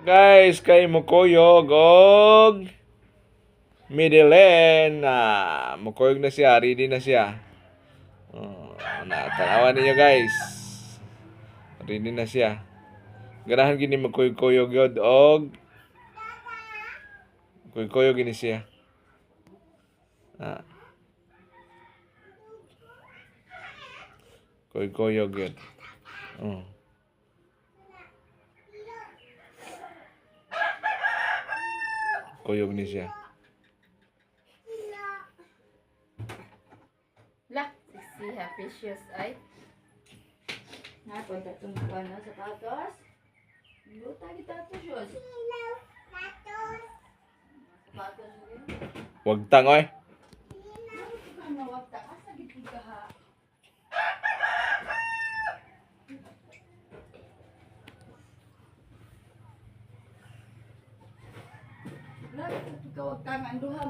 Guys, kay mo kuyog og Midland. Mukuyog na siya, ready na siya. Tanawan ninyo guys. Ready na siya. Ganahan gini magkuyog-kuyog yod og kuyog-kuyog gini siya. Kuyog-kuyog yun. Kuyog ni siya. Lah, si Happy Shoes ay. Punta itong sapatos. Buta kita ito shoes. Sapatos yun. Wag tangoy. Wag ta asa gid ka ha. Lah, ikaw wag ta nga anduha.